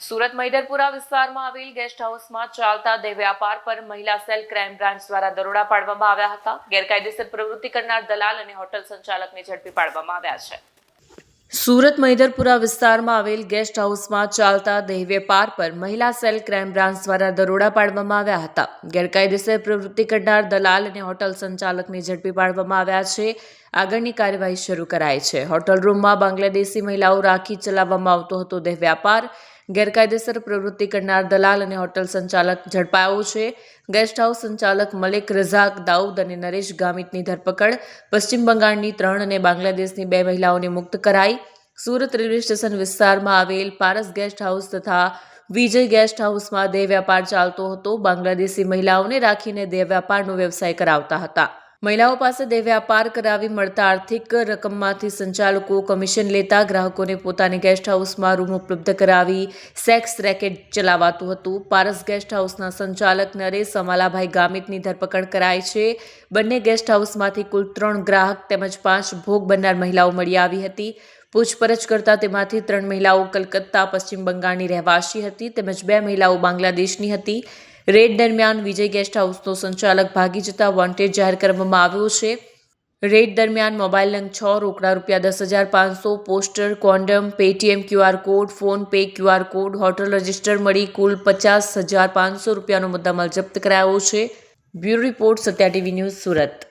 સુરત મૈદરપુરા વિસ્તારમાં આવેલ ગેસ્ટ હાઉસમાં ચાલતા દેહ વ્યાપાર પર મહિલા સેલ ક્રાઇમ બ્રાન્ચ દ્વારા દરોડા પાડવામાં આવ્યા હતા. ગેરકાયદેસર પ્રવૃત્તિ કરનાર દલાલ અને હોટલ સંચાલકને ઝડપી પાડવામાં આવ્યા છે. સુરત મૈદરપુરા વિસ્તારમાં આવેલ ગેસ્ટ હાઉસમાં ચાલતા દેહ વેપાર પર મહિલા સેલ ક્રાઇમ બ્રાન્ચ દ્વારા દરોડા પાડવામાં આવ્યા હતા. ગેરકાયદેસર પ્રવૃત્તિ કરનાર દલાલ અને હોટલ સંચાલકને ઝડપી પાડવામાં આવ્યા છે. આગળની કાર્યવાહી શરૂ કરાઈ છે. હોટલ રૂમમાં બાંગ્લાદેશી મહિલાઓ રાખી ચલાવવામાં આવતો હતો દેહ વ્યાપાર. ગેરકાયદેસર પ્રવૃત્તિ કરનાર દલાલ અને હોટલ સંચાલક ઝડપાયો છે. ગેસ્ટ હાઉસ સંચાલક મલિક રઝાક દાઉદ અને નરેશ ગામિતની ધરપકડ. પશ્ચિમ બંગાળની 3 અને બાંગ્લાદેશની 2 મહિલાઓને મુક્ત કરાઈ. સુરત રેલવે સ્ટેશન વિસ્તારમાં આવેલ પારસ ગેસ્ટ હાઉસ તથા વિજય ગેસ્ટ હાઉસમાં દેહ વ્યાપાર ચાલતો હતો. બાંગ્લાદેશી મહિલાઓને રાખીને દેહ વ્યાપારનો વ્યવસાય કરાવતા હતા. મહિલાઓ પાસે દેહ વ્યાપાર કરાવી મળતા આર્થિક રકમમાંથી સંચાલકો કમિશન લેતા. ગ્રાહકોને પોતાની ગેસ્ટ હાઉસમાં રૂમ ઉપલબ્ધ કરાવી સેક્સ રેકેટ ચલાવાતું હતું. પારસ ગેસ્ટ હાઉસના સંચાલક નરેશ અમાલાભાઈ ગામિતની ધરપકડ કરાઈ છે. બંને ગેસ્ટ હાઉસમાંથી કુલ 3 ગ્રાહક તેમજ 5 ભોગ બનનાર મહિલાઓ મળી આવી હતી. પૂછપરછ કરતા તેમાંથી 3 મહિલાઓ કલકત્તા પશ્ચિમ બંગાળની રહેવાસી હતી તેમજ 2 મહિલાઓ બાંગ્લાદેશની હતી. રેડ દરમિયાન વિજય ગેસ્ટ હાઉસનો સંચાલક ભાગી જતા વોન્ટેડ જાહેર કરવામાં આવ્યો છે. રેડ દરમિયાન મોબાઈલ નંગ 6, રોકડા ₹10,500, poster, condone, Paytm QR code, phone pay QR code, hotel register મળી કુલ ₹50,500નો મુદ્દામાલ જપ્ત કરાયો છે. Bureau report, Satya TV news, Surat.